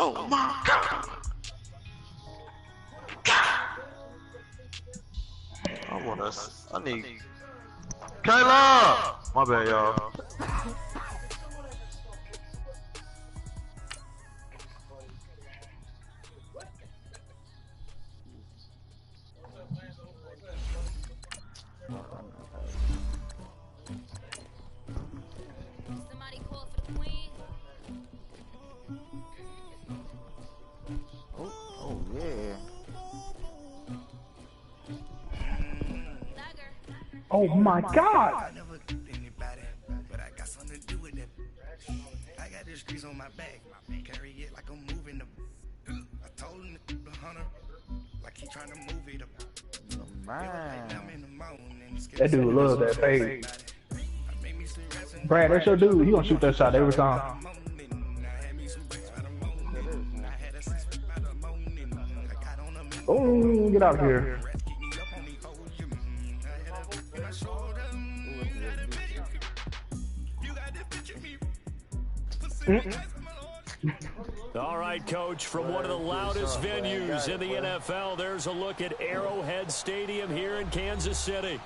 Oh my God. I need Kayla! My bad, y'all. Somebody call for the queen. Oh yeah. Oh my God! I never anybody, but I got something to do with it. I got this grease on my back, carry it like I'm moving the. I told him the hunter, like he trying to move it up. Man. That dude loves that fade. Brad, that's your dude. He gonna shoot that shot every time. Oh, get out of here. All right, Coach, from one of the loudest venues in the NFL, there's a look at Arrowhead Stadium here in Kansas City.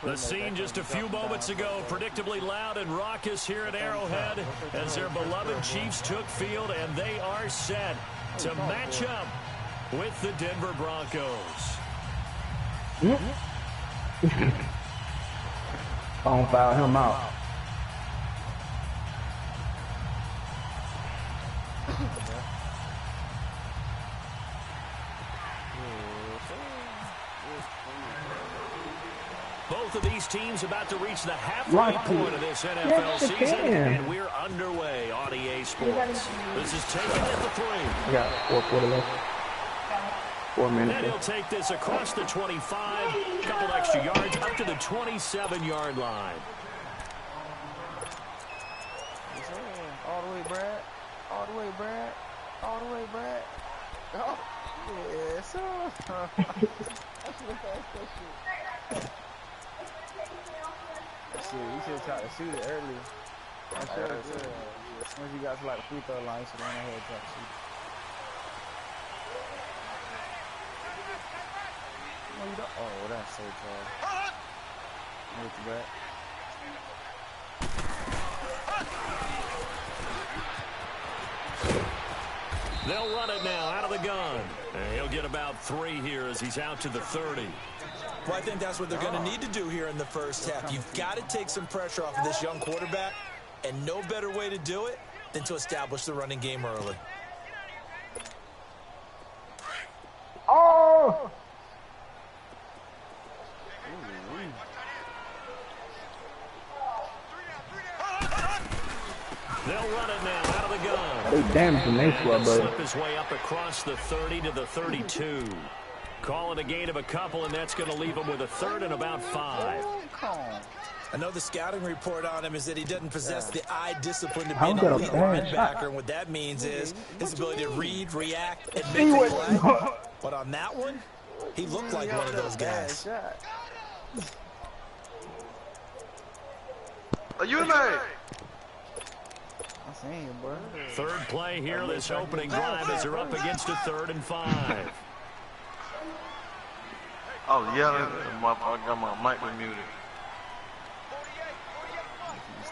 The scene just a few moments ago, predictably loud and raucous here at Arrowhead as their beloved Chiefs took field, and they are set to match up with the Denver Broncos. Don't foul him out. Both of these teams about to reach the halfway point of this NFL season, and we're underway on EA Sports. This is taken at the 3. We got 4 quarter left. 4 minutes. And he'll take this across the 25, a couple extra yards, up to the 27-yard line. All the way, Brad. All the way, Brad. All the way, Brad. Oh, yeah, sir. Shit, you should have tried to shoot it early. As soon as you got to like the free throw line, you should run ahead and try to shoot. No, you don't. Oh, that's so tall. Look at that. They'll run it now out of the gun. And he'll get about 3 here as he's out to the 30. Well, I think that's what they're going to need to do here in the first half. You've got to take some pressure off of this young quarterback, and no better way to do it than to establish the running game early. Oh! They'll run it now out of the gun. They damaging their squad, buddy. Slip his way up across the 30 to the 32. Call it a gain of a couple, and that's going to leave him with a 3rd and about 5. I know the scouting report on him is that he doesn't possess the eye discipline to be an elite linebacker, and what that means is his ability to read, react, and make a play. But on that one, he looked like one of those guys. Are you in there? Third play here, this opening drive as they're up against a 3rd and 5. Oh, yeah, I got my mic muted.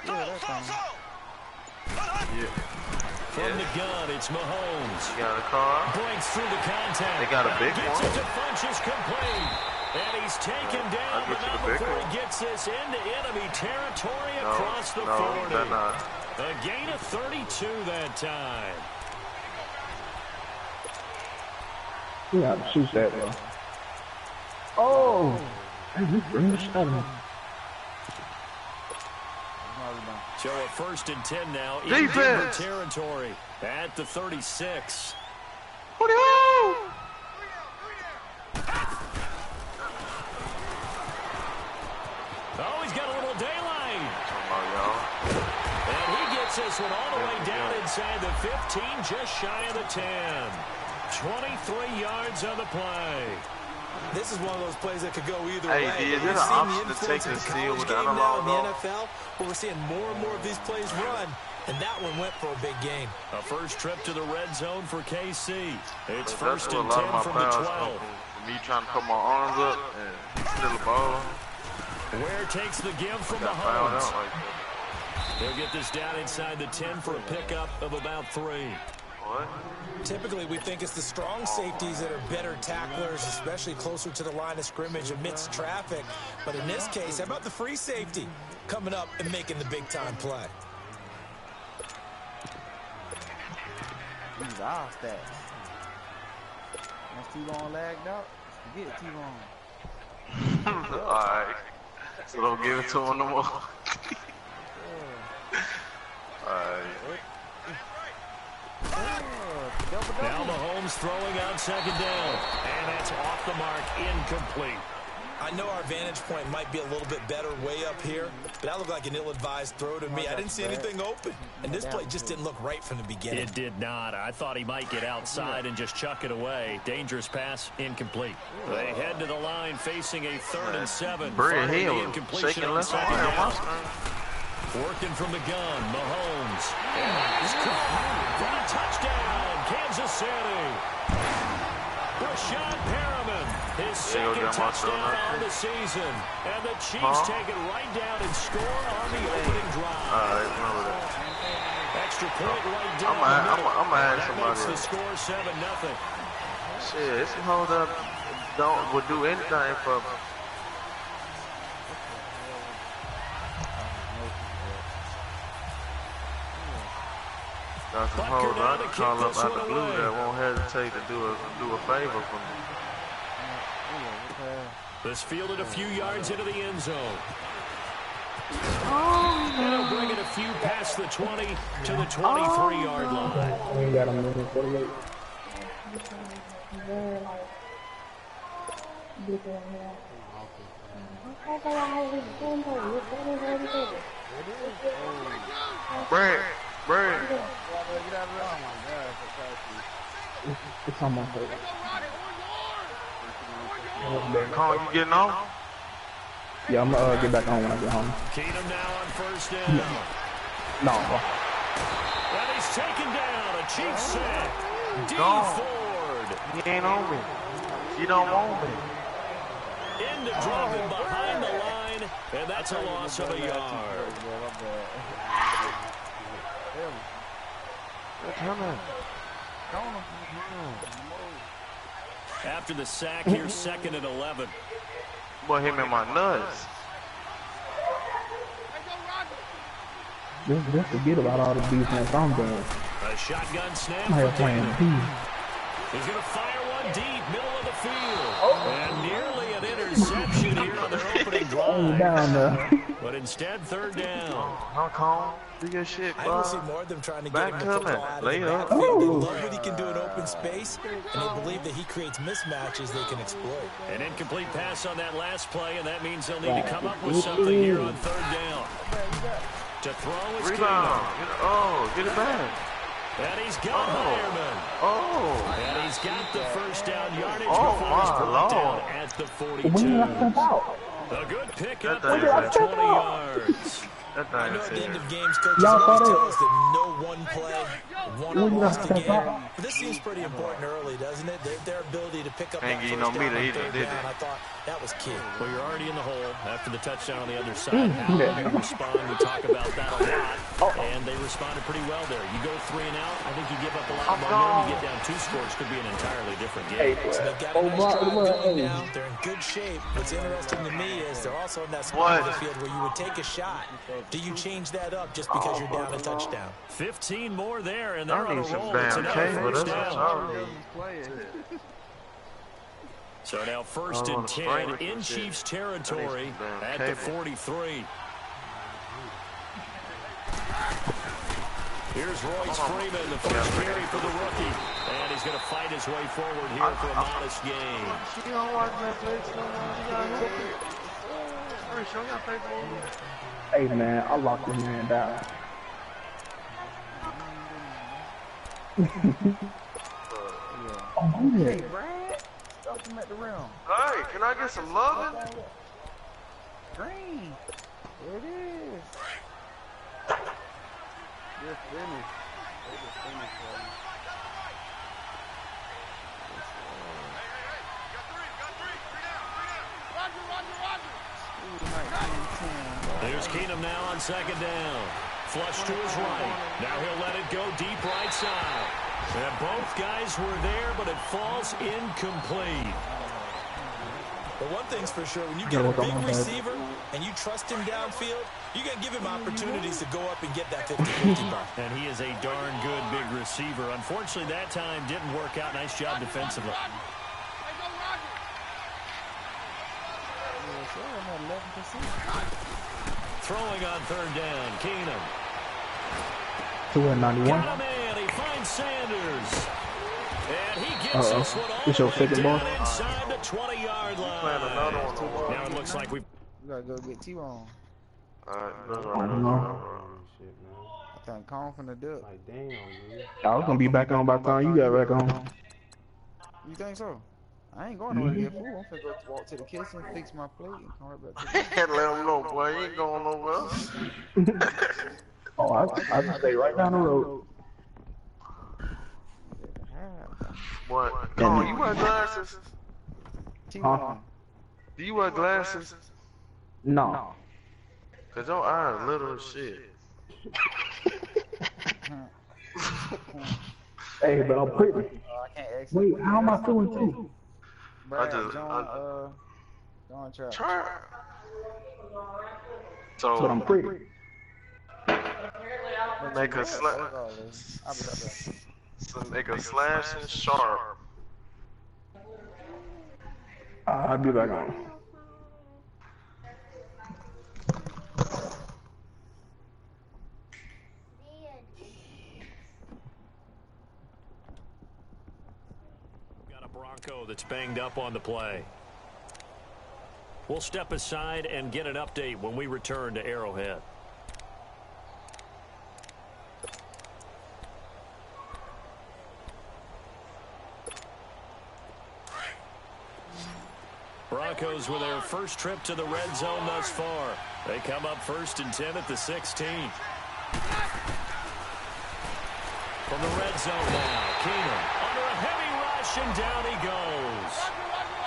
Yeah. From the gun, it's Mahomes. Got a car. Breaks through the contact. They got a big gets one. It to Funchess complete. And he's taken down, but not before he gets this into enemy territory across the 40. A gain of 32 that time. Yeah, shoot that, though. Oh! Bring the shot in. So a 1st and 10 now in Denver territory at the 36. Oh, he's got a little daylight. And he gets this one all the way down inside the 15, just shy of the 10. 23 yards on the play. This is one of those plays that could go either way. We've seen the influence of the college game now in the NFL, but we're seeing more and more of these plays run. And that one went for a big gain. A first trip to the red zone for KC. It's That's first where and a lot 10 of my from the fouls 12. come from. Me trying to put my arms up and steal the ball. Ware takes the give from Got fouled Mahomes. out like that. They'll get this down inside the 10 for a pickup of about 3. What? Typically, we think it's the strong safeties that are better tacklers, especially closer to the line of scrimmage amidst traffic. But in this case, how about the free safety coming up and making the big-time play? These are stats. Once T-Bone lagged out, forget T-Bone. Alright. So don't give it to him no more. Alright. Now Mahomes throwing on second down. And that's off the mark, incomplete. I know our vantage point might be a little bit better way up here, but that looked like an ill-advised throw to me. I didn't see anything open, and this play just didn't look right from the beginning. It did not. I thought he might get outside and just chuck it away. Dangerous pass, incomplete. They head to the line facing a 3rd and 7. Brad following the Hill incompletion shaking on left second down. arm. Working from the gun, Mahomes. And he's caught for a touchdown, Kansas City. Rashad Perriman, his second touchdown on the season. And the Chiefs take it right down and score on the opening drive. Alright, remember that. Extra point right down. I'm gonna add that somebody makes the else. score 7-0. Shit, this hold up would do anything for me. Got some hoes I can call up out the blue that won't hesitate to do a favor for me. This fielded a few yards into the end zone. And he'll bring it a few past the 20 to the 23-yard line. We got a minute 48. Brad. It's on my face. Call you getting off? Yeah, I'm gonna get back on when I get home. Keenum now on first down. No. And he's taken down. A Chiefs sack. D. Ford. He ain't on me. He don't want me. Into dropping behind the line, and that's a loss of a yard. After the sack, here's 2nd and 11. Boy, him in my nuts. Just forget about all the defense I'm doing. A shotgun snap. I'm playing D. He's going to fire one deep, middle of the field. And nearly an interception here on their opening drive. Down there. But instead, 3rd down. I'm calm. Do your shit, I bro. don't see more of them trying to get him Back the coming. football out of Lay the up. backfield. They love what he can do in open space, and they believe that he creates mismatches they can exploit. An incomplete pass on that last play, and that means they'll need to come up with something here on 3rd down. To throw is Rebound. Keenum. Get it back. And he's got Ironman. Oh. And he's got the first down yardage Oh, before he's my brought Lord. down at the When 42. did I step out? A good pickup That there thing for is 20 yards. That I thing know is at the end serious. of games, coaches Y'all always thought tell it- us that no one play, won or When did I lost a step game. out? But this seems pretty important early, doesn't it? Their ability to pick up Ain't that getting first no down meter on either, 3rd did down. they? I thought that was key. Well, you're already in the hole after the touchdown on the other side. How do you respond? We talk about that a lot, and they responded pretty well there. You go 3 and out, I think you give up a lot of momentum. You get down 2 scores, could be an entirely different game. So they've got a nice drive going now. They're in good shape. What's interesting to me is they're also in that spot of the field where you would take a shot. Do you change that up just because you're down a touchdown? 15 more there, and they're I on a need some roll. It's damn another cable. first That's what down. y'all need. So now 1st and 10 in Chiefs territory at the 43. Here's Royce Freeman, the first carry for the rookie. And he's going to fight his way forward here for a modest gain. She don't watch Netflix. Show y'all Facebook. Hey man, I locked this man down. Oh, Hey, Brad. Stop him at the rim. Hey, can I get some loving? Green. There it is. You're finished. They just finished, bro. There's Keenum now on second down. Flush to his right. Now he'll let it go deep right side. And both guys were there, but it falls incomplete. But one thing's for sure, when you get a big receiver and you trust him downfield, you're going to give him opportunities to go up and get that 50-50 ball. And he is a darn good big receiver. Unfortunately, that time didn't work out. Nice job defensively. Throwing on third down, Keenum. 291. Got a man, he finds Sanders. And he gets this one all It's your second ball. inside the 20-yard line. Now it looks like we gotta go get T-Bone. I don't know. I think Kong from the duck. Like, damn, man. I was gonna be back on by the time you got back on. You think so? I ain't going nowhere to get food. I'm finna go walk to the kitchen, fix my plate, and come right back to the Let them know, boy. You ain't going nowhere. Oh, I can stay right down the road. Boy, come on, you wear glasses? T-Bone. Do you wear glasses? No. Cause your eyes little as shit. Hey, but I'm pretty. I can't ask Wait, you. how am I feeling too? Brad, I just- John Trap. Try. So I'm pretty. Make a make a slash and sharp. I'll be back on. got a Bronco that's banged up on the play. We'll step aside and get an update when we return to Arrowhead. Broncos with their first trip to the red zone thus far. They come up 1st and 10 at the 16. From the red zone now, Keenum under a heavy rush, and down he goes.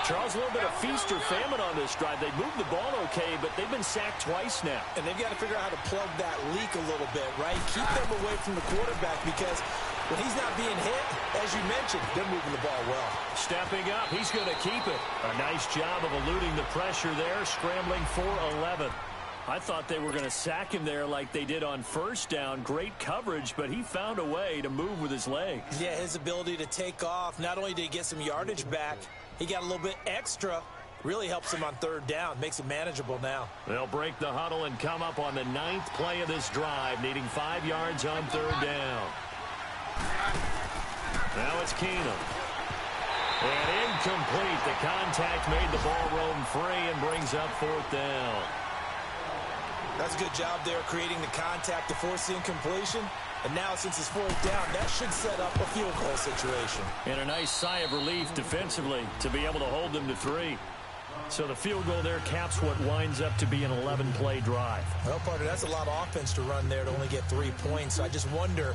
Charles, a little bit of feast or famine on this drive. They moved the ball okay, but they've been sacked twice now. And they've got to figure out how to plug that leak a little bit, right? Keep them away from the quarterback, because when he's not being hit, as you mentioned, they're moving the ball well. Stepping up, he's going to keep it. A nice job of eluding the pressure there, scrambling for 11. I thought they were going to sack him there like they did on first down. Great coverage, but he found a way to move with his legs. Yeah, his ability to take off, not only did he get some yardage back, he got a little bit extra. Really helps him on third down, makes it manageable now. They'll break the huddle and come up on the 9th play of this drive, needing 5 yards on third down. Now it's Keenum. And incomplete. The contact made the ball roam free and brings up 4th down. That's a good job there, creating the contact to force the incompletion. And now, since it's 4th down, that should set up a field goal situation. And a nice sigh of relief defensively to be able to hold them to 3. So the field goal there caps what winds up to be an 11-play drive. Well, partner, that's a lot of offense to run there to only get 3 points. So I just wonder,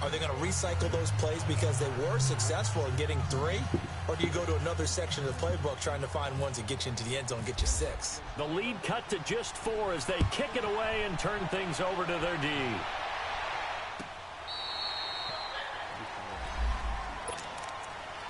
are they going to recycle those plays because they were successful in getting 3? Or do you go to another section of the playbook trying to find ones that get you into the end zone and get you 6? The lead cut to just 4 as they kick it away and turn things over to their D.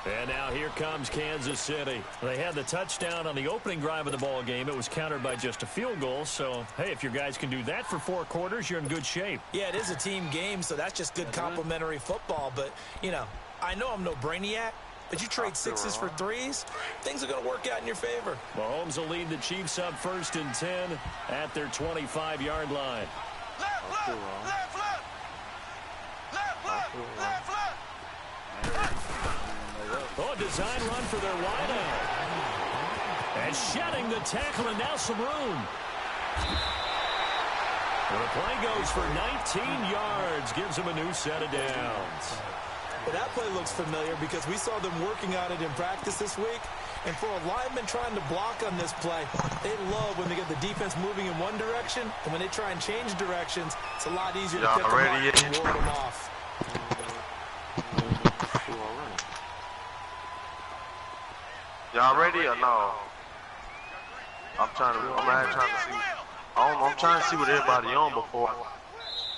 And now here comes Kansas City. They had the touchdown on the opening drive of the ball game. It was countered by just a field goal. So, hey, if your guys can do that for 4 quarters, you're in good shape. Yeah, it is a team game, so that's just good complementary football. But, you know, I know I'm no brainiac, but you trade 6s for 3s, things are going to work out in your favor. Mahomes will lead the Chiefs up 1st and 10 at their 25-yard line. Oh, design run for their wideout. And shedding the tackle, and now some room. And the play goes for 19 yards, gives him a new set of downs. Well, that play looks familiar because we saw them working on it in practice this week. And for a lineman trying to block on this play, they love when they get the defense moving in one direction, and when they try and change directions, it's a lot easier to pick them up and ward them off. Y'all ready or no? I'm trying to see. I'm trying to see what everybody on before I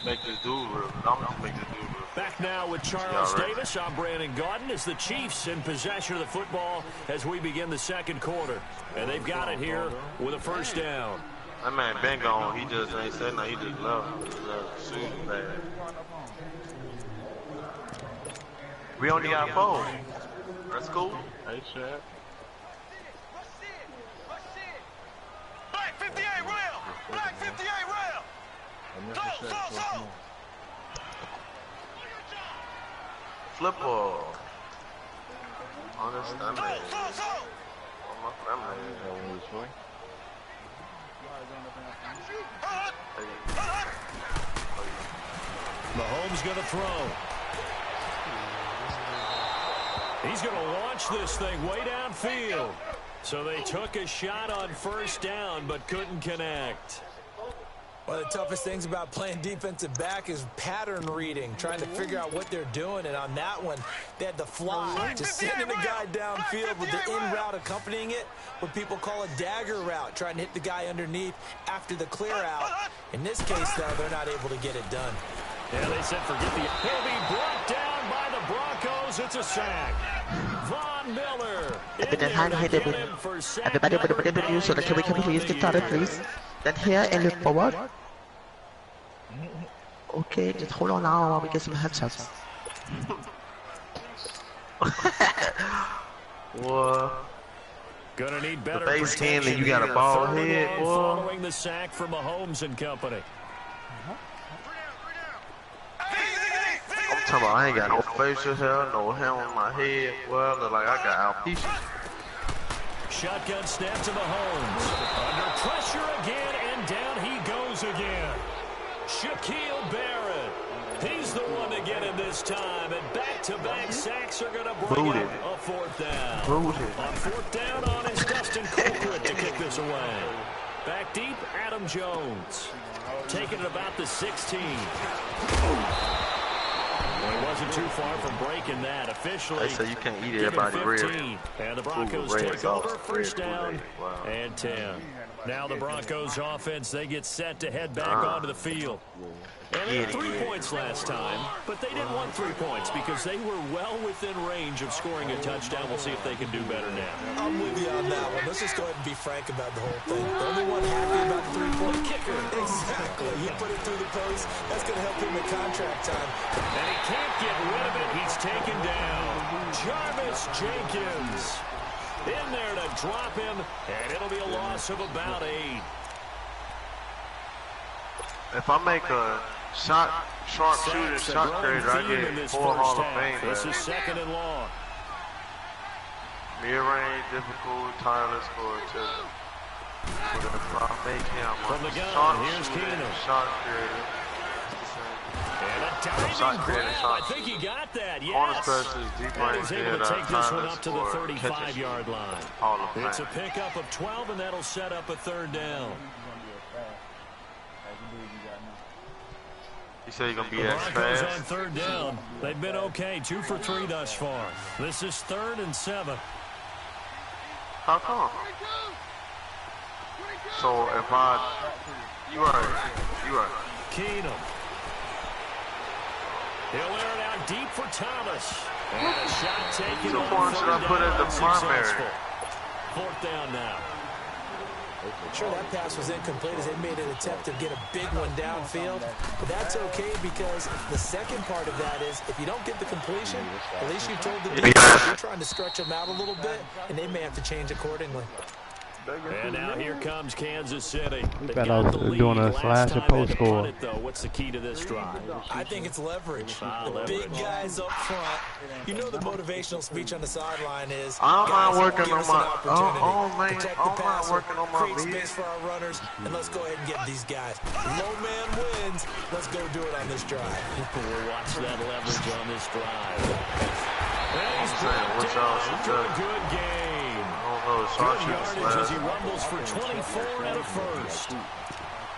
make this dude real. I'm gonna make this dude real. Back now with Charles Davis. I'm Brandon Gaudin. As the Chiefs in possession of the football as we begin the second quarter. And they've got it here with a first down. That man been gone. He just ain't said nothing. He just left. Shooting bad. We only got 4. That's cool. Hey, Shaq. Black 58 rail! Black 58 rail! Go! Flip ball. Understand me. Mahomes going to throw. He's going to launch this thing way downfield. So they took a shot on first down, but couldn't connect. One of the toughest things about playing defensive back is pattern reading, trying to figure out what they're doing. And on that one, they had the fly, just sending a guy downfield with the in route accompanying it, what people call a dagger route, trying to hit the guy underneath after the clear out. In this case, though, they're not able to get it done. Yeah, they said forget the... He'll be brought down by the Broncos. It's a sack. Von Miller. Everybody would have been used, so that we can please get started, please. Then here and look forward. Okay, just hold on now while we get some headshots. What? Gonna need better the base handling, you got a here. ball head, boy. Following the sack from Mahomes and company. I'm talking about I ain't got no facial hair, no hair on my head. Well, look like I got alopecia. Shotgun snap to Mahomes. Under pressure again, and down he goes again. Shaquille Barrett. He's the one to get him this time, and back-to-back sacks are going to bring up a fourth down. On fourth down on is Dustin Colquitt to kick this away. Back deep, Adam Jones. Taking it about the 16. Well, he wasn't too far from breaking that. Officially, they say you can't eat everybody real. And the Broncos take over, first down and 10. Now the Broncos offense, they get set to head back onto the field. And they had 3 points last time, but they didn't want 3 points because they were well within range of scoring a touchdown. We'll see if they can do better now. I'm with you on that one. Let's just go ahead and be frank about the whole thing. The only one happy about the three-point kicker. Exactly. He put it through the post. That's going to help him in contract time. And he can't get rid of it. He's taken down. Jarvis Jenkins in there to drop him, and it'll be a loss of about 8. If I make a sharpshooter, shot creator, I get 4 Hall of Fame. This is second and long. Mid-range, difficult, tireless for it too. But if I make him from the gun, here's Keenum. Shot creator. And a diving grab. I think he got that, yes. And he's able to take this one up to the 35-yard line. It's a pickup of 12, and that'll set up a third down. You say you're going to be as fast? Broncos on third down. They've been okay, 2 for 3 thus far. This is 3rd and 7. How come? So if you right. Keenum. He'll air it out deep for Thomas. And a shot taken on 3rd should I put as the primary? 4th down now. Sure, that pass was incomplete as they made an attempt to get a big one downfield. But that's okay because the second part of that is if you don't get the completion, at least you told the defense you're trying to stretch them out a little bit, and they may have to change accordingly. And now here comes Kansas City. Bet I was doing a slash and post score. What's the key to this drive? I think it's leverage. The big guys up front. You know the motivational speech on the sideline is. I'm not working on my. Protect the passer, create space for our runners, and let's go ahead and get these guys. Low man wins. Let's go do it on this drive. We'll watch that leverage on this drive. And he's what y'all should do. a good game. know. Good yardage as he rumbles for 24 and a first.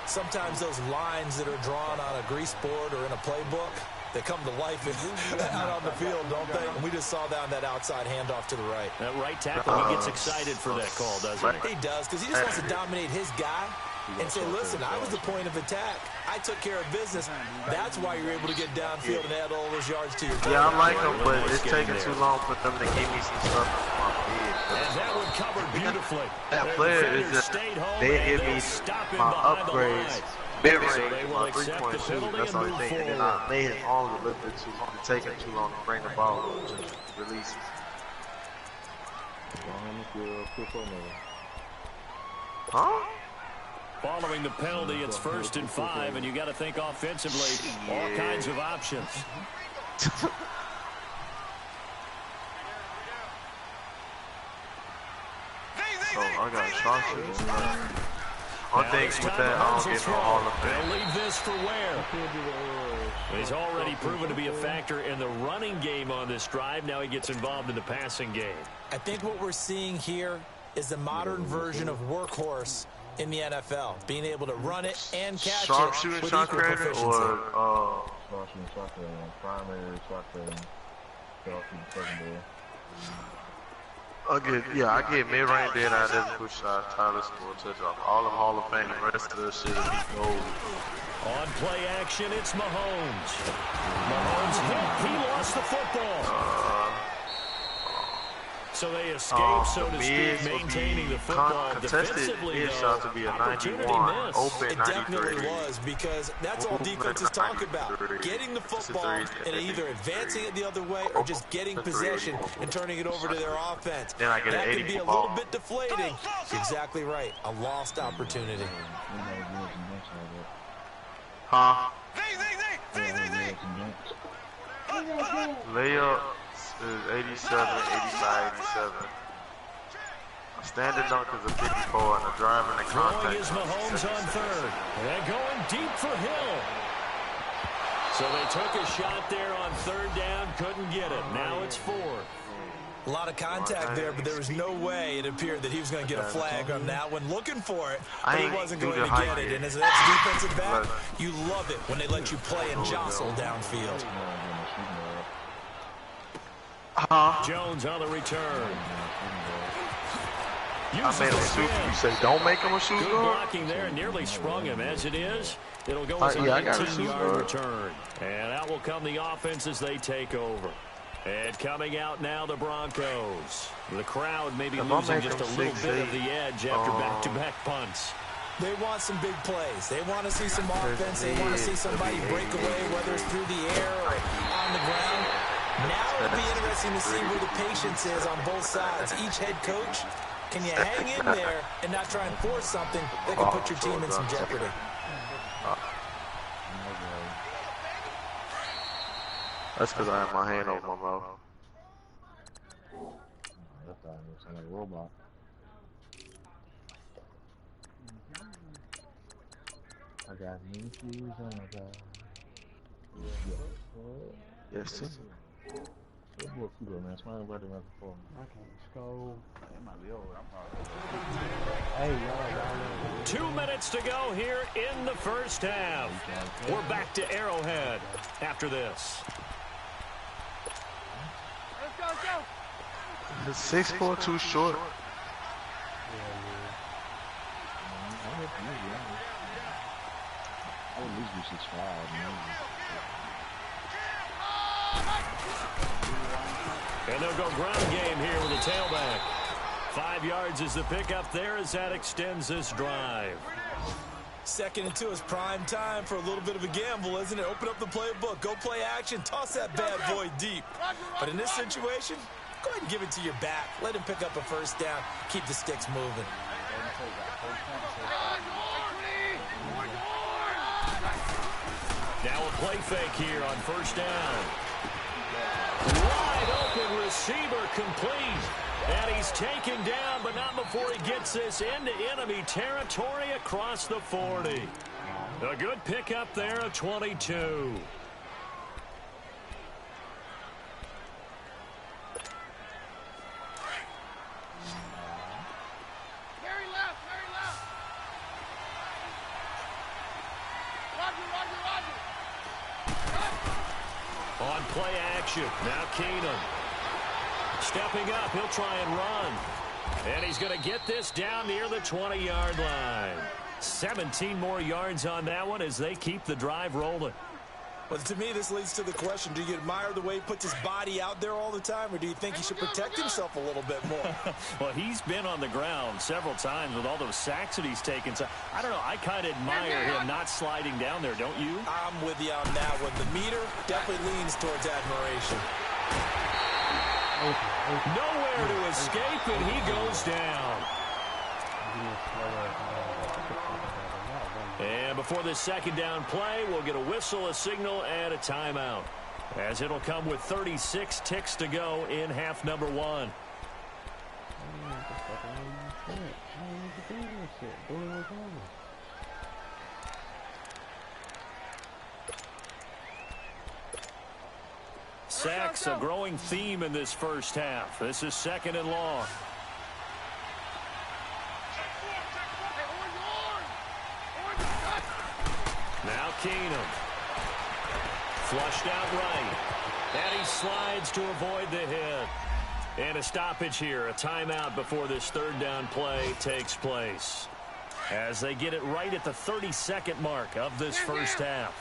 Sometimes those lines that are drawn on a grease board or in a playbook, they come to life out on the field, don't they? And we just saw that on that outside handoff to the right. That right tackle, he gets excited for that call, doesn't he? He does, because he just wants to dominate his guy and say, listen, I was the point of attack. I took care of business. That's why you're able to get downfield and add all those yards to your team. Yeah, I like them, but it's taking too long for them to give me some stuff in my head. And that one covered beautifully. That player is just, they give me my upgrades. Mid-range, my three-point shoot, that's the only thing. And then I made his arms a little bit too long. It's taking too long to bring the ball up to release it. Huh? Following the penalty, it's 1st and 5, and you got to think offensively, all kinds of options. I got shot. One thing with that, I don't get no Hall of Fame. They'll leave this for Ware. He's already proven to be a factor in the running game on this drive. Now he gets involved in the passing game. I think what we're seeing here is the modern version of workhorse in the NFL, being able to run it and catch it with equal proficiency. Or primary shot creator, secondary. I get mid-range, then I never push shot, Tyler score, touchdown. All of Hall of Fame, the rest of the shit will be gold. On play action, it's Mahomes. Mahomes hit, he lost the football. So they escape, so to speak, maintaining the football defensively, though. To be a 91, open it definitely was, because that's all defenses talk about. Getting the football and either advancing it the other way or just getting possession and turning it over to their offense. Then I get that an can be a little bit deflating. Exactly right. A lost opportunity. Huh? Layup is 87, 85, 87. A standing dunk is a 54, and a drive in the contact. Throwing is Mahomes on third. And going deep for Hill. So they took a shot there on third down, couldn't get it. Now it's 4. A lot of contact there, but there was no way it appeared that he was going to get a flag on that one. Looking for it, but he wasn't going to get it. And as an ex-defensive back, you love it when they let you play and jostle downfield. Jones on the return. I made him shoot. You say don't make him a shoot Good guard? blocking there, and nearly sprung him. As it is, it'll go as a 19-yard return. And out will come the offense as they take over. And coming out now, the Broncos. The crowd maybe losing just a little bit of the edge after back-to-back punts. They want some big plays. They want to see some offense. They want to see somebody break away, whether it's through the air or on the ground. Now it'll be interesting to see where the patience is on both sides. Each head coach, can you hang in there and not try and force something that can put your team in some jeopardy? That's because I have my hand over my mouth. That thing looks like a robot. I got new shoes on my god. Yes, sir. What book you go, man? Smile about it before. I can't score. It might be over. I'm probably. Hey, y'all. 2 minutes to go here in the first half. We're back to Arrowhead after this. Let's go. It's 6'4", too short. I would at least do 6'5", man. And they'll go ground game here with a tailback. 5 yards is the pickup there as that extends this drive. 2nd and 2 is prime time for a little bit of a gamble, isn't it? Open up the playbook, go play action, toss that bad boy deep. But in this situation, go ahead and give it to your back. Let him pick up a first down, keep the sticks moving. Now a play fake here on first down. Wide open receiver complete. And he's taken down, but not before he gets this into enemy territory across the 40. A good pickup there at 22. play action. Now Keenum. Stepping up, he'll try and run. And he's going to get this down near the 20-yard line. 17 more yards on that one as they keep the drive rolling. Well, to me, this leads to the question, do you admire the way he puts his body out there all the time, or do you think he should protect himself a little bit more? Well, he's been on the ground several times with all those sacks that he's taken. So, I don't know, I kind of admire him not sliding down there, don't you? I'm with you on that one. The meter definitely leans towards admiration. Nowhere to escape, and he goes down. And before this second down play, we'll get a whistle, a signal, and a timeout, as it'll come with 36 ticks to go in half number one. Sacks, a growing theme in this first half. This is second and long. Now Keenum. Flushed out right. And he slides to avoid the hit. And a stoppage here, a timeout before this third down play takes place. As they get it right at the 32nd mark of this first half.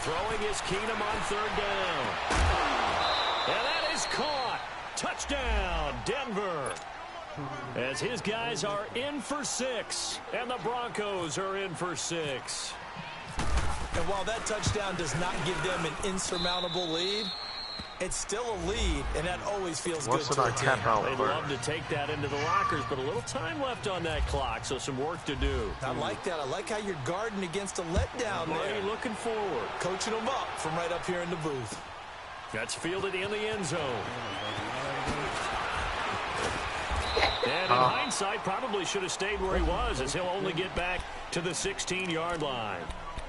Throwing is Keenum on third down. And that is caught. Touchdown, Denver. As his guys are in for 6, and the Broncos are in for 6. And while that touchdown does not give them an insurmountable lead, it's still a lead, and that always feels good to a team. They'd love to take that into the lockers, but a little time left on that clock, so some work to do. I like that. I like how you're guarding against a letdown there. Looking forward. Coaching them up from right up here in the booth. That's fielded in the end zone. And in hindsight, probably should have stayed where he was, as he'll only get back to the 16-yard line.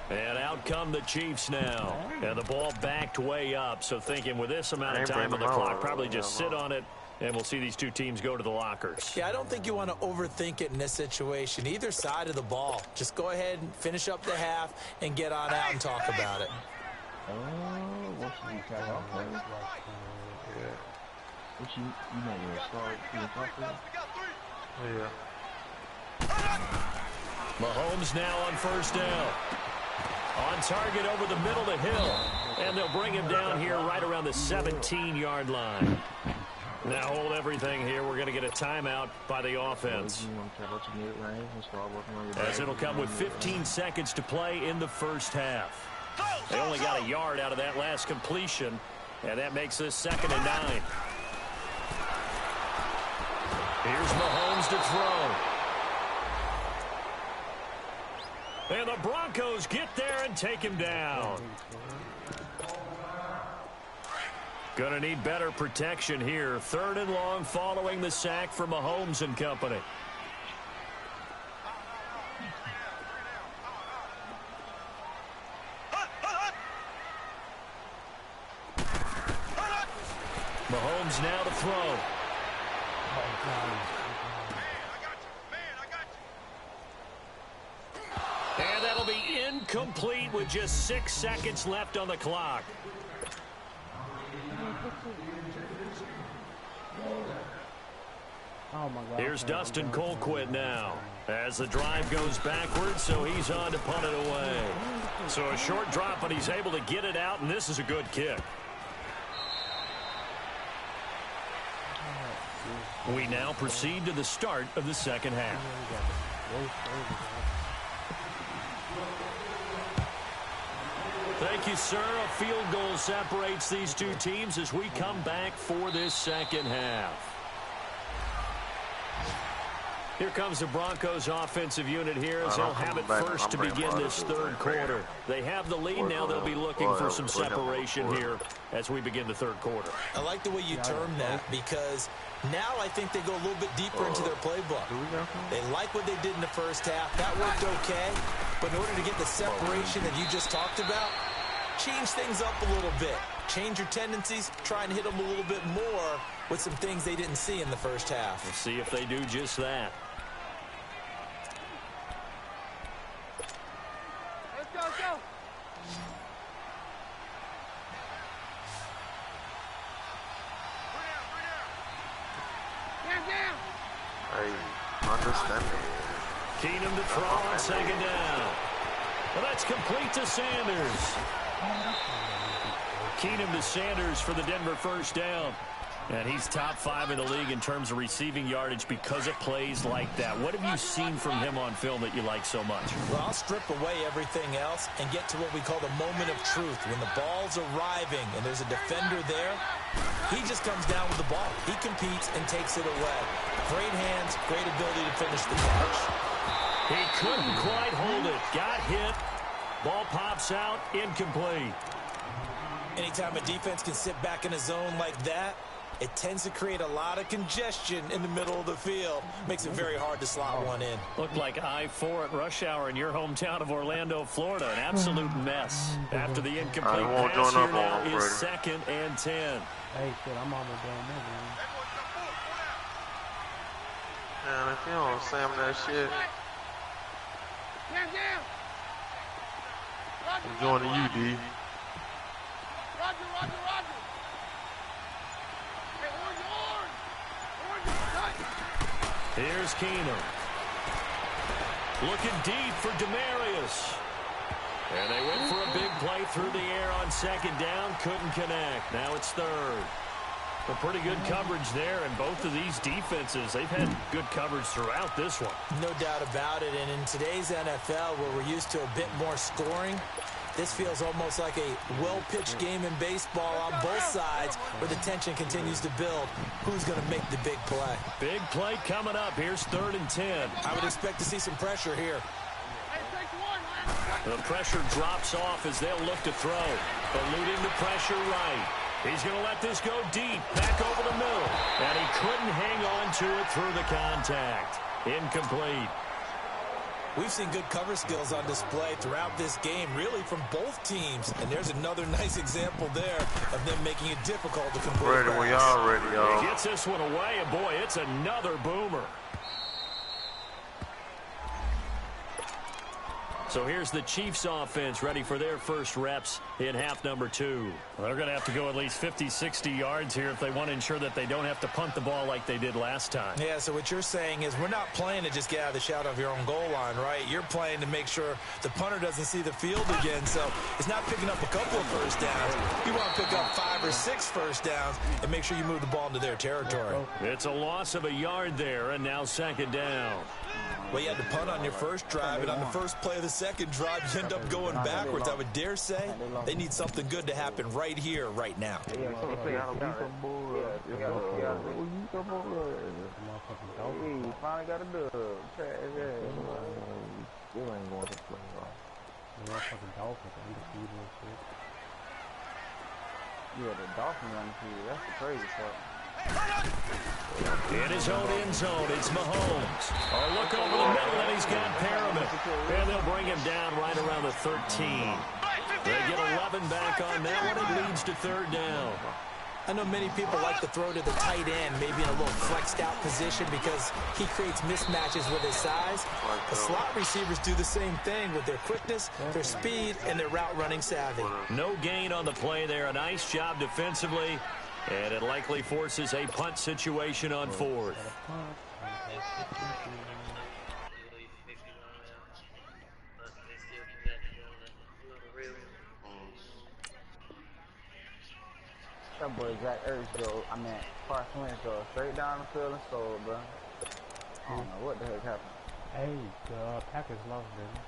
And out come the Chiefs now. And the ball backed way up, so thinking with this amount of time on the clock, probably just sit on it, and we'll see these two teams go to the lockers. Yeah, I don't think you want to overthink it in this situation. Either side of the ball. Just go ahead and finish up the half and get on out and talk about it. Mahomes now on first down. On target over the middle to Hill. And they'll bring him down here right around the 17-yard line. Now hold everything here. We're going to get a timeout by the offense. As it'll come with 15 seconds to play in the first half. They only got a yard out of that last completion. And that makes this 2nd and 9. Here's Mahomes to throw. And the Broncos get there and take him down. Gonna need better protection here. 3rd and long following the sack from Mahomes and company. Mahomes now to throw. And that'll be incomplete with just 6 seconds left on the clock. Oh my God. Here's Dustin Colquitt now as the drive goes backwards, so he's on to punt it away. So a short drop, but he's able to get it out, and this is a good kick. We now proceed to the start of the second half. Thank you, sir. A field goal separates these two teams as we come back for this second half. Here comes the Broncos offensive unit here as they'll have it first to begin this third quarter. They have the lead now. They'll be looking for some separation here as we begin the third quarter. I like the way you term that because now I think they go a little bit deeper into their playbook. They like what they did in the first half. That worked okay. But in order to get the separation that you just talked about, change things up a little bit. Change your tendencies, try and hit them a little bit more with some things they didn't see in the first half. We'll see if they do just that. Keenum to throw on second down. Well, that's complete to Sanders. Keenum to Sanders for the Denver first down. And he's top 5 in the league in terms of receiving yardage because of plays like that. What have you seen from him on film that you like so much? Well, I'll strip away everything else and get to what we call the moment of truth. When the ball's arriving and there's a defender there, he just comes down with the ball. He competes and takes it away. Great hands, great ability to finish the catch. He couldn't quite hold it. Got hit. Ball pops out. Incomplete. Anytime a defense can sit back in a zone like that, it tends to create a lot of congestion in the middle of the field. Makes it very hard to slot one in. Looked like I-4 at rush hour in your hometown of Orlando, Florida. An absolute mess. After the incomplete pass here now is 2nd and 10. Hey, shit, I'm almost done there, man. Man, if you don't Sam that shit. I'm joining you, D. Roger. Here's Keenum. Looking deep for Demarius. And they went for a big play through the air on second down. Couldn't connect. Now it's 3rd. A pretty good coverage there, and both of these defenses, they've had good coverage throughout this one. No doubt about it, and in today's NFL, where we're used to a bit more scoring, this feels almost like a well-pitched game in baseball on both sides where the tension continues to build. Who's going to make the big play? Big play coming up. Here's 3rd and 10. I would expect to see some pressure here. The pressure drops off as they'll look to throw. Eluding the pressure right. He's going to let this go deep, back over the middle. And he couldn't hang on to it through the contact. Incomplete. We've seen good cover skills on display throughout this game, really from both teams. And there's another nice example there of them making it difficult to complete. Ready when y'all ready, y'all. He gets this one away, and boy, it's another boomer. So here's the Chiefs offense ready for their first reps in half number 2. Well, they're going to have to go at least 50, 60 yards here if they want to ensure that they don't have to punt the ball like they did last time. Yeah, so what you're saying is we're not playing to just get out of the shadow of your own goal line, right? You're playing to make sure the punter doesn't see the field again. So it's not picking up a couple of first downs. You want to pick up 5 or 6 first downs and make sure you move the ball into their territory. It's a loss of a yard there, and now second down. Well, you had to punt on your first drive, and on the first play of the second drive, you end up going backwards. I would dare say they need something good to happen right here, right now. Yeah, the Dolphins undefeated. That's the crazy part. In his own end zone, it's Mahomes. A look over the middle, and he's got Perriman. And they'll bring him down right around the 13. They get 11 back on that one. It leads to 3rd down. I know many people like to throw to the tight end, maybe in a little flexed out position because he creates mismatches with his size. The slot receivers do the same thing with their quickness, their speed, and their route running savvy. No gain on the play there. A nice job defensively. And it likely forces a punt situation on 4th. That boy Zach Ertz go, Carson Wentz go straight down the field and scored, bro. I don't know what the heck happened. Hey, the Packers lost, baby.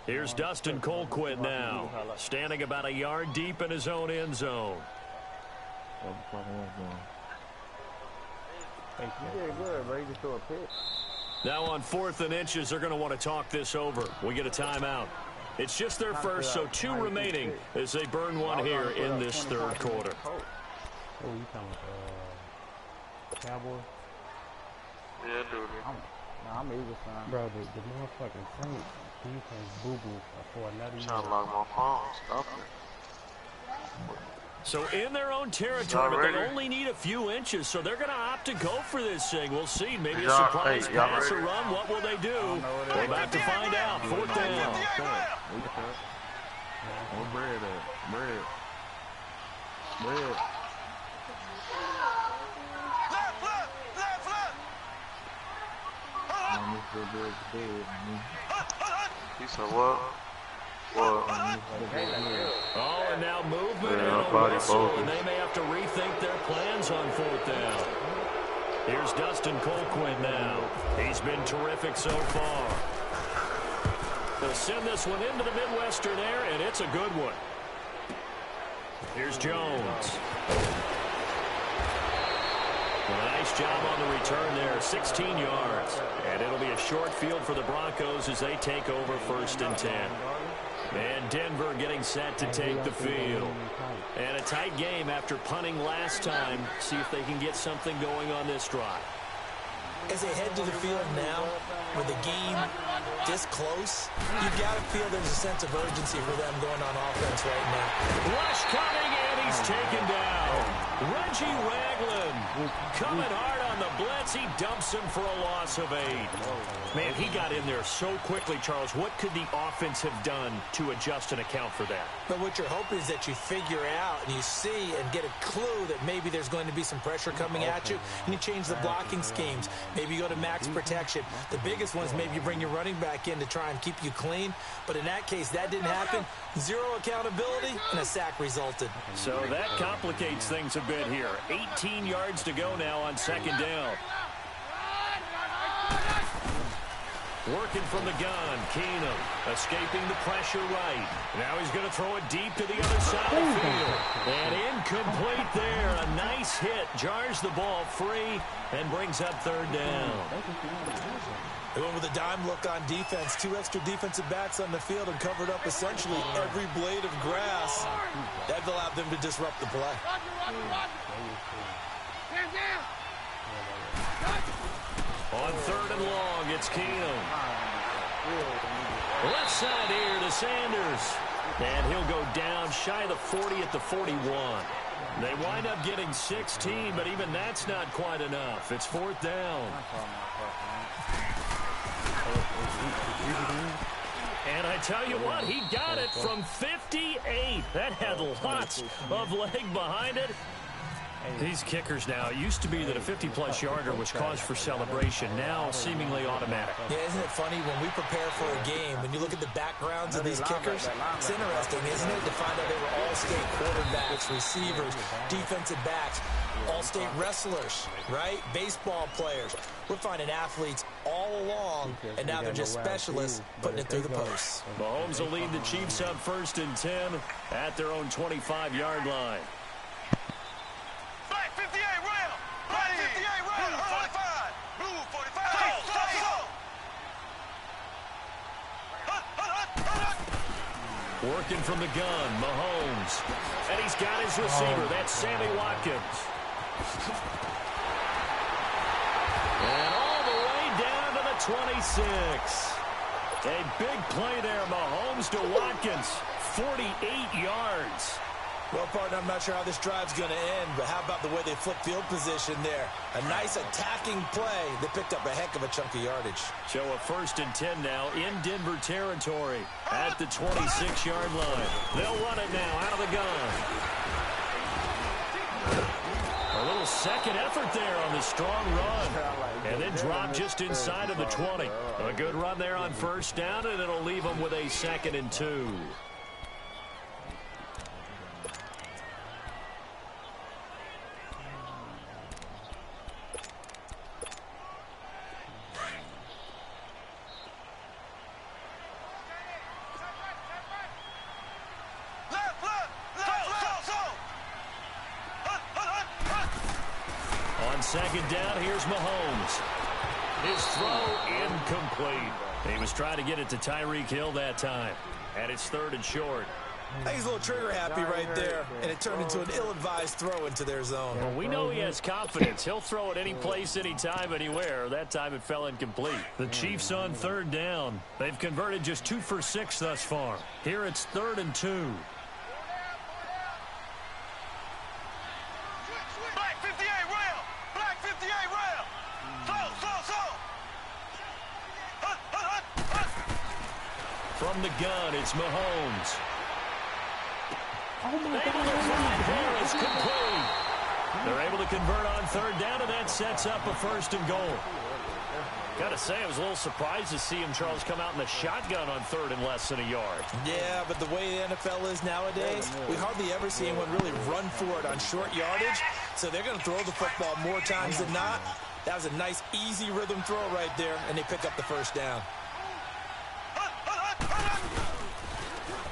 Here's Dustin Colquitt now, standing about a yard deep in his own end zone. You did good, bro. You just threw a pick. Now on 4th and inches, they're going to want to talk this over. We get a timeout. It's just their first, so 2 remaining as they burn one here in this 3rd quarter. Oh, you talking about Cowboys? Yeah, dude. I'm Eagles fan. Bro, the motherfucking Saints defense boo-boo for another year. Trying to lock my phone. Stop it. So in their own territory, but they only need a few inches, so they're going to opt to go for this thing. We'll see. Maybe a surprise pass or run. What will they do? We're about to find out. 4th down. Where bread at? Bread. He said what? What? Oh, and now movement Yeah, and a body whistle, focus. and they may have to rethink their plans on 4th down. Here's Dustin Colquhoun now. He's been terrific so far. They'll send this one into the Midwestern air, and it's a good one. Here's Jones. Nice job on the return there, 16 yards. And it'll be a short field for the Broncos as they take over 1st and 10. And Denver getting set to take the field. And a tight game after punting last time. See if they can get something going on this drive. As they head to the field now, with the game this close, you've got to feel there's a sense of urgency for them going on offense right now. Rush coming, and he's taken down. Reggie Ragland coming hard on the blitz. He dumps him for a loss of 8. Man, he got in there so quickly, Charles. What could the offense have done to adjust and account for that? But what you're hoping is that you figure out and you see and get a clue that maybe there's going to be some pressure coming at you, and you change the blocking schemes. Maybe you go to max protection. The biggest one is maybe you bring your running back in to try and keep you clean. But in that case, that didn't happen. 0 accountability, and a sack resulted. So that complicates things a bit here. 18 yards to go now on 2nd down. Working from the gun, Keenum escaping the pressure right. Now he's going to throw it deep to the other side of the field. And incomplete there. A nice hit. Jars the ball free and brings up 3rd down. They went with a dime look on defense. 2 extra defensive backs on the field and covered up essentially every blade of grass. That allowed them to disrupt the play. On 3rd and long, it's Keenum. Left side here to Sanders. And he'll go down shy of the 40 at the 41. They wind up getting 16, but even that's not quite enough. It's 4th down. And I tell you what, he got it from 58. That had lots of leg behind it. These kickers now, it used to be that a 50-plus yarder was cause for celebration. Now, seemingly automatic. Yeah, isn't it funny? When we prepare for a game, when you look at the backgrounds of these kickers, it's interesting, isn't it, to find out they were all-state quarterbacks, receivers, defensive backs, all-state wrestlers, right? Baseball players. We're finding athletes all along, and now they're just specialists putting it through the posts. Mahomes will lead the Chiefs up 1st and 10 at their own 25-yard line. Working from the gun, Mahomes. And he's got his receiver. That's Sammy Watkins. And all the way down to the 26. A big play there, Mahomes to Watkins. 48 yards. Well, partner, I'm not sure how this drive's going to end, but how about the way they flipped field position there? A nice attacking play that picked up a heck of a chunk of yardage. So a 1st and 10 now in Denver territory at the 26-yard line. They'll run it now out of the gun. A little second effort there on the strong run. And then drop just inside of the 20. A good run there on 1st down, and it'll leave them with a 2nd and 2. On 2nd down, here's Mahomes. His throw incomplete. He was trying to get it to Tyreek Hill that time. And it's 3rd and short. I think he's a little trigger happy right there, and it turned into an ill-advised throw into their zone. Well, we know he has confidence. He'll throw it any place, anytime, anywhere. That time it fell incomplete. The Chiefs on 3rd down. They've converted just 2 for 6 thus far. Here it's 3rd and 2. From the gun, it's Mahomes. Oh my God. There is complete. They're able to convert on 3rd down, and that sets up a 1st and goal. Gotta say, I was a little surprised to see him, Charles, come out in the shotgun on 3rd and less than a yard. Yeah, but the way the NFL is nowadays, we hardly ever see anyone really run for it on short yardage. So they're going to throw the football more times than not. That was a nice, easy rhythm throw right there, and they pick up the first down.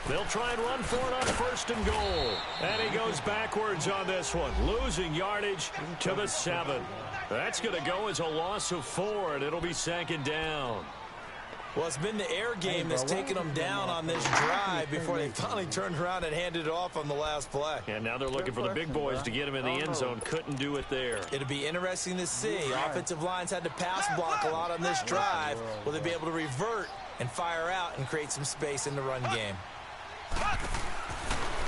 They'll try and run for it on 1st and goal. And he goes backwards on this one, losing yardage to the 7. That's going to go as a loss of 4, and it'll be 2nd down. Well, it's been the air game that's taken them down on this drive before they finally turned around and handed it off on the last play. And now they're looking for the big boys to get him in the end zone. Couldn't do it there. It'll be interesting to see. Offensive lines had to pass block a lot on this drive. Will they be able to revert and fire out and create some space in the run game?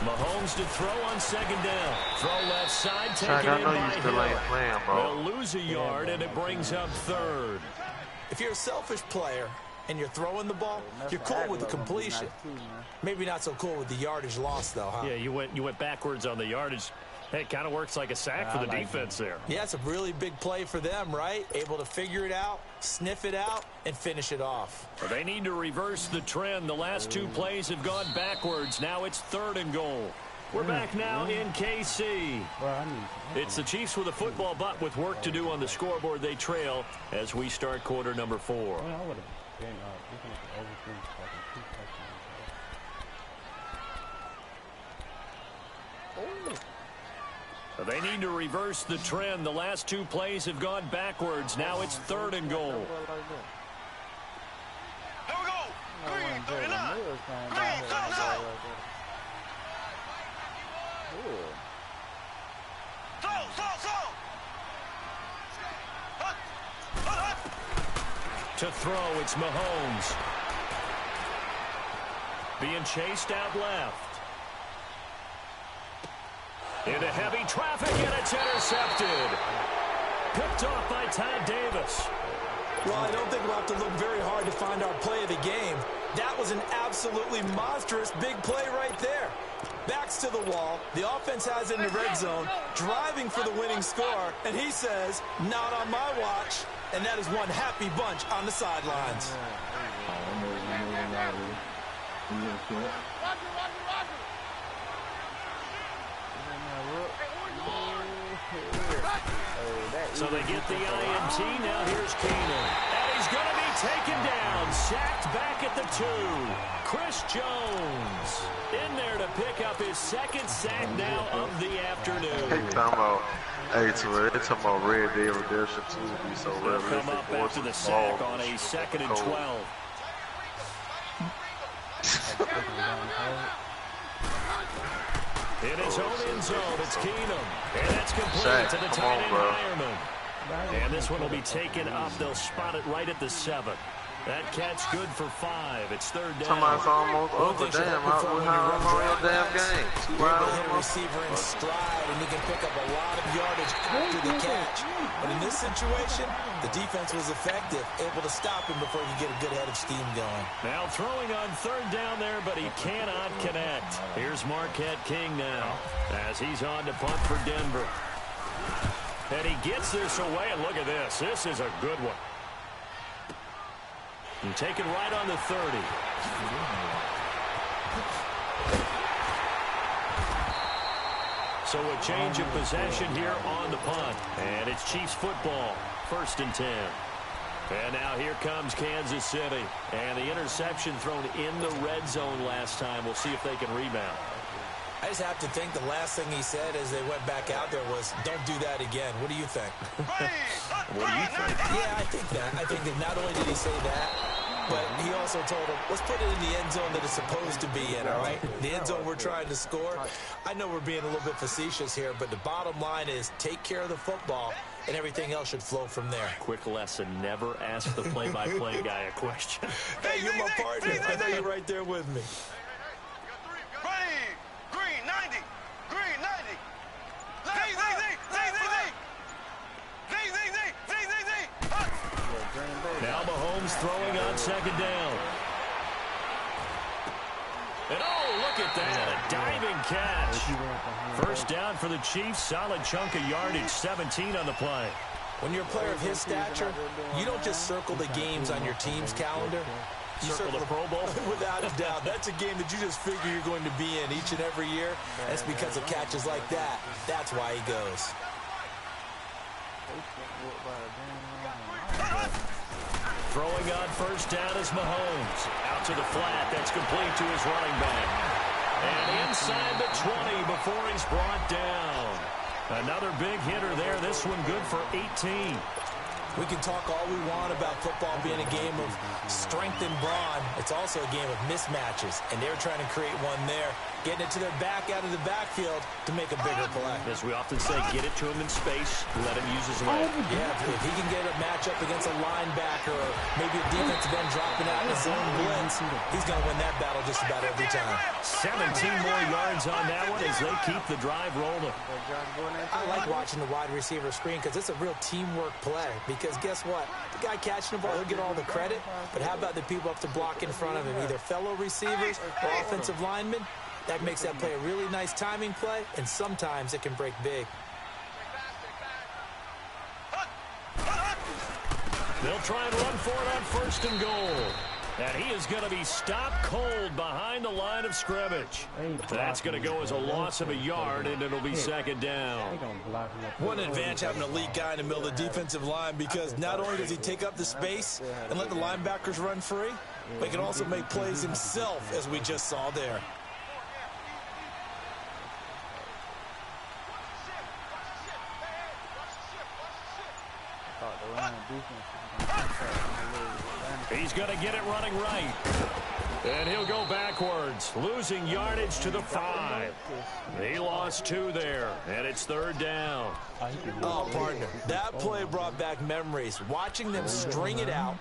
Mahomes to throw on 2nd down. Throw left side, taken I in know by you still ain't playing, Hill. bro. They'll lose a yard, and it brings up 3rd. If you're a selfish player and you're throwing the ball, you're cool with the completion. Maybe not so cool with the yardage loss, though, huh? Yeah, you went backwards on the yardage. Hey, it kind of works like a sack for the defense there. Yeah, it's a really big play for them, right? Able to figure it out, sniff it out, and finish it off. Well, they need to reverse the trend. The last 2 plays have gone backwards. Now it's 3rd and goal. We're back now in KC. It's the Chiefs with a football, but with work to do on the scoreboard, they trail as we start quarter number 4. They need to reverse the trend. The last 2 plays have gone backwards. Now it's 3rd and goal. Here we go. Green 39. Green 39. To throw, it's Mahomes. Being chased out left. Into heavy traffic, and it's intercepted. Picked off by Todd Davis. Well, I don't think we'll have to look very hard to find our play of the game. That was an absolutely monstrous big play right there. Backs to the wall. The offense has it in the red zone, driving for the winning score, and he says, not on my watch. And that is one happy bunch on the sidelines. So they get the INT. Now here's Keenan. And he's going to be taken down. Sacked back at the 2. Chris Jones in there to pick up his 2nd sack now of the afternoon. Hey, it's talking about Red Dead Redemption 2 be so They'll come up after the sack on a 2nd and 12. In his own end zone, it's Keenum. And that's complete to the tight end, Ironman. And this one will be taken up. They'll spot it right at the 7. That catch good for 5. It's 3rd down. Somebody's almost over. Damn, how long your damn game? You're able to hit a receiver in stride, and he can pick up a lot of yardage after the catch. But in this situation, the defense was effective, able to stop him before he could get a good head of steam going. Now throwing on 3rd down there, but he cannot connect. Here's Marquette King now as he's on to punt for Denver. And he gets this away, and look at this. This is a good one. And taken right on the 30. So a change of possession here on the punt. And it's Chiefs football, 1st and 10. And now here comes Kansas City. And the interception thrown in the red zone last time. We'll see if they can rebound. I just have to think the last thing he said as they went back out there was, don't do that again. What do you think? What do you think? Yeah, I think that. I think that not only did he say that, but he also told him, let's put it in the end zone that it's supposed to be in, all right? The end zone we're trying to score. I know we're being a little bit facetious here, but the bottom line is take care of the football, and everything else should flow from there. Quick lesson, never ask the play-by-play guy a question. Hey, you're my partner. I know you're right there with me. Green 90. Green 90. Now Mahomes throwing on 2nd down. And oh, look at that, a diving catch. 1st down for the Chiefs, solid chunk of yardage, 17 on the play. When you're a player of his stature, you don't just circle the games on your team's calendar. You circle the Pro Bowl? Without a doubt. That's a game that you just figure you're going to be in each and every year. And it's because of catches like that. That's why he goes. Throwing on first down is Mahomes. Out to the flat. That's complete to his running back. And inside the 20 before he's brought down. Another big hitter there. This one good for 18. We can talk all we want about football being a game of strength and brawn. It's also a game of mismatches, and they're trying to create one there, getting it to their back out of the backfield to make a bigger play. As we often say, get it to him in space, let him use his leg. Yeah, if he can get a matchup against a linebacker or maybe a defensive end dropping out in his own blitz, he's going to win that battle just about every time. 17 more yards on that one as they keep the drive rolling. I like watching the wide receiver screen because it's a real teamwork play. Because guess what? The guy catching the ball, he'll get all the credit. But how about the people up to block in front of him, either fellow receivers or offensive linemen? That makes that play a really nice timing play, and sometimes it can break big. They'll try and run for it on first and goal. And he is going to be stopped cold behind the line of scrimmage. That's going to go as a loss of a yard, and it'll be second down. What an advantage having an elite guy in the middle of the defensive line, because not only does he take up the space and let the linebackers run free, but he can also make plays himself, as we just saw there. He's going to get it running right. And he'll go backwards, losing yardage to the 5. He lost 2 there, and it's third down. Oh, partner, that play brought back memories. Watching them string it out,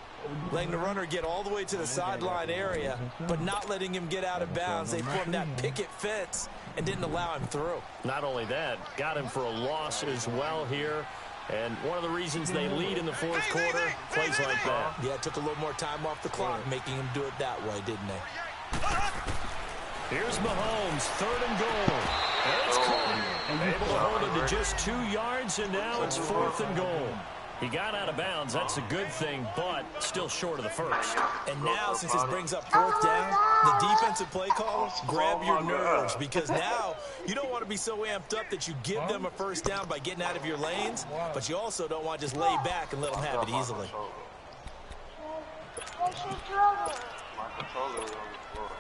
letting the runner get all the way to the sideline area, but not letting him get out of bounds. They formed that picket fence and didn't allow him through. Not only that, got him for a loss as well here. And one of the reasons they lead in the fourth quarter, plays like that. Yeah, it took a little more time off the clock, making him do it that way, didn't they? Here's Mahomes, third and goal. And it's caught. Able to hold him to just 2 yards, and now it's fourth and goal. He got out of bounds. That's a good thing, but still short of the first. And now, since this brings up fourth down, the defensive play caller, grab your nerves, because now you don't want to be so amped up that you give them a first down by getting out of your lanes, but you also don't want to just lay back and let them have it easily. My controller is on the floor.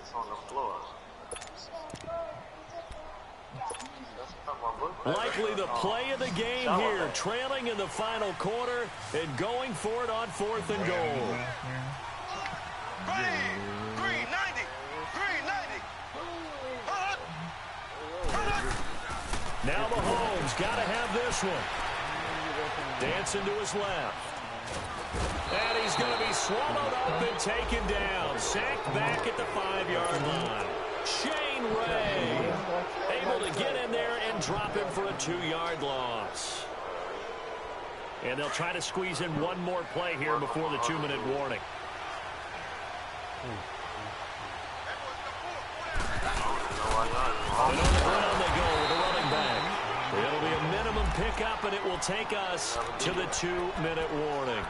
It's on the floor. Likely the play of the game here, trailing in the final quarter and going for it on fourth and goal. Green 90. Now Mahomes got to have this one. Dancing to his left. And he's going to be swallowed up and taken down. Sacked back at the 5-yard line. Shane Ray able to get in there and drop him for a 2-yard loss. And they'll try to squeeze in one more play here before the 2-minute warning. And on the ground they go with a running back. It'll be a minimum pickup, and it will take us to the 2-minute warning.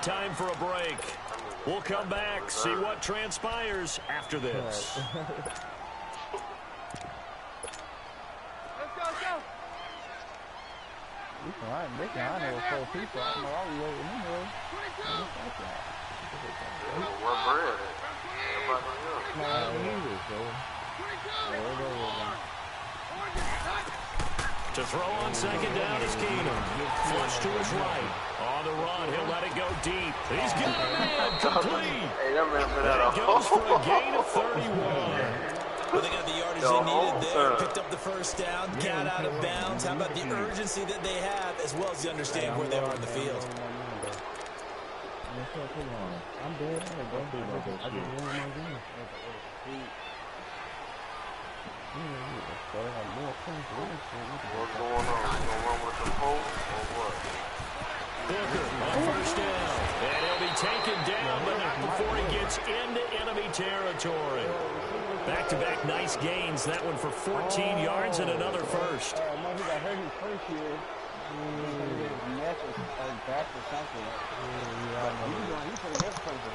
Time for a break. We'll come back, see what transpires after this. They can handle 4 people. I don't know why we over anyway. What bread? To throw on second down is Keenum. Flush to his right. On the run, he'll let it go deep. He's got it complete. That goes for a gain of 31. Well, they got the yardage they needed there, picked up the first down, got out of bounds. How about the urgency that they have, as well as the understanding where they are in the field? I'm dead. I just won my game. What's going on? You gonna run with the pole or what? Booker on first down. And he'll be taken down, but not before he gets into enemy territory. Back-to-back nice gains. That one for 14 yards and another first. He got hurt his first year. Match or back or something. He's for the best person.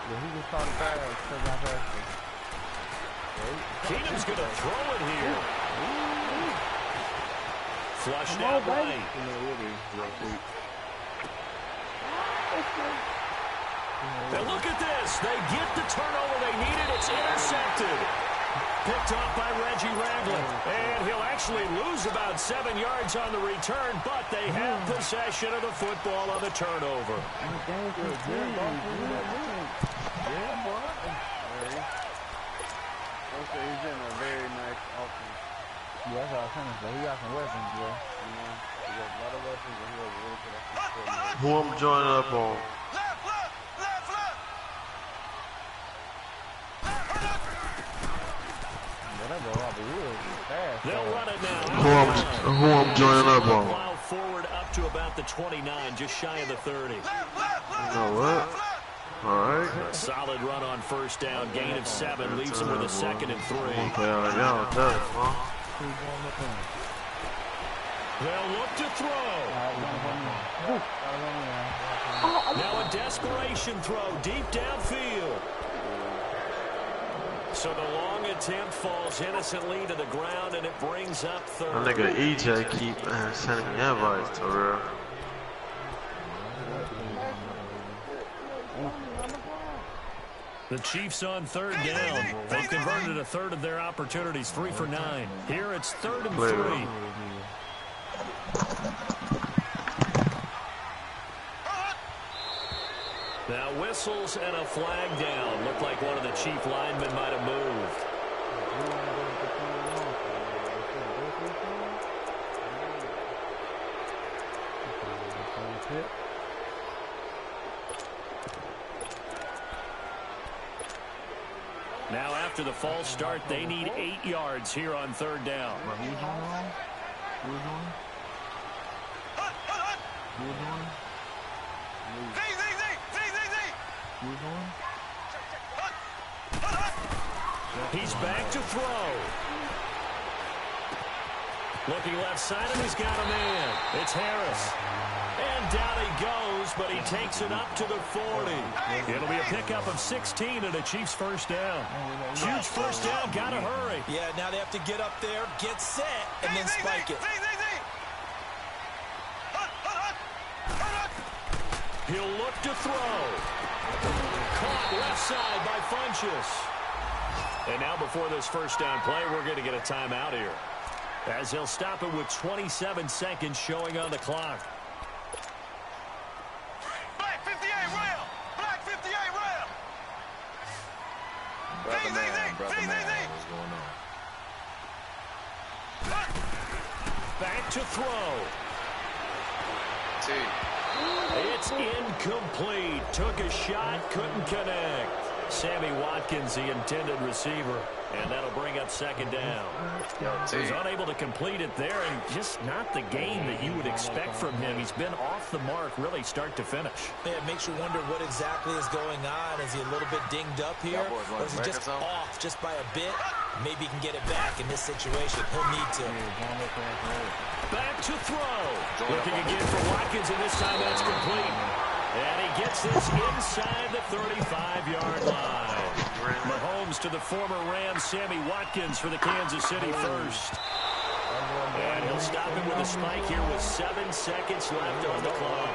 He just caught the pass. Keenum's going to throw it here. Flushed out right. And look at this. They get the turnover they needed. It's intercepted. Picked off by Reggie Ragland. And he'll actually lose about 7 yards on the return, but they have possession of the football on the turnover. He's in a very nice offense. Yeah, that's what I was trying to say. He got some weapons, bro. You know, he got a lot of weapons, and he has really good offense. Who I'm joining up on? They'll run it now. Who I'm joining up on? Plow forward up to about the 29, just shy of the 30. You know what? All right. A solid run on first down. Gain of 7 leaves him with a 2nd and 3. They'll look to throw. Now a desperation throw deep downfield. So the long attempt falls innocently to the ground, and it brings up 3rd. That nigga EJ keep sending me invites to real. The Chiefs on 3rd down. They've converted a 1/3 of their opportunities, 3 for 9. Here it's 3rd and 3. Now whistles and a flag down. Looked like one of the Chief linemen might have moved. Now after the false start, they need 8 yards here on 3rd down. He's back to throw. Looking left side, and he's got a man. It's Harris. And down he goes, but he takes it up to the 40. It'll be a pickup of 16 and a Chiefs first down. Huge first down, gotta hurry. Yeah, now they have to get up there, get set, and then spike it. He'll look to throw. Caught left side by Funchess. And now before this first down play, we're going to get a timeout here, as he'll stop it with 27 seconds showing on the clock. Black 58 rail! Black 58 rail! Brother man, what's going on? Back to throw. It's incomplete. Took a shot, couldn't connect. Sammy Watkins, the intended receiver, and that'll bring up 2nd down. He was unable to complete it there, and just not the game that you would expect from him. He's been off the mark really start to finish. Yeah, it makes you wonder what exactly is going on. Is he a little bit dinged up here? Or is he just off just by a bit? Maybe he can get it back in this situation. He'll need to. Back to throw. Looking again for Watkins, and this time that's complete. And he gets this inside the 35-yard line. Mahomes to the former Rams, Sammy Watkins for the Kansas City first. And he'll stop him with a spike here with 7 seconds left on the clock.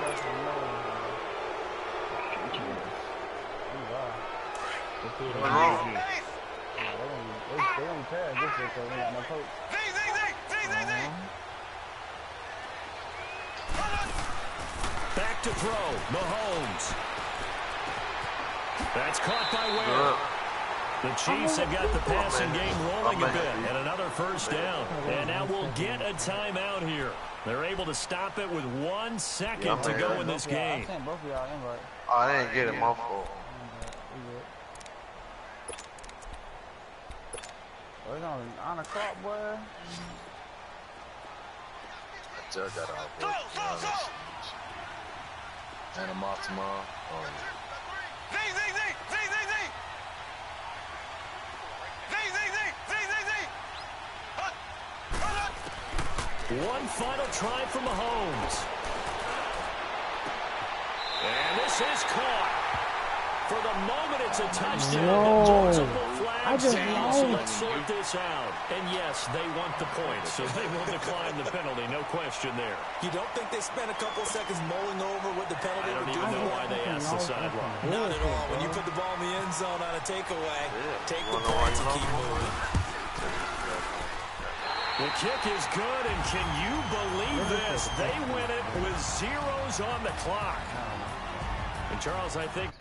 Back to throw, Mahomes. That's caught by Ware. The Chiefs have got the passing game rolling a bit, and another first down. And now we'll get a timeout here. They're able to stop it with 1 second to go in this game. I didn't get it, my fault. It's on the clock, boy. I just got off work, to be honest. And I'm off tomorrow. One final try from Mahomes. And this is caught. For the moment, it's a touchdown. Multiple flags down, so let's sort this out. And yes, they want the points, so they will decline the penalty. No question there. You don't think they spent a couple of seconds mulling over what the penalty would do? I don't even know why they asked the sideline. Not at all. When you put the ball in the end zone on a takeaway, take the points and keep moving. The kick is good, and can you believe this? They win it with zeros on the clock. And Charles, I think...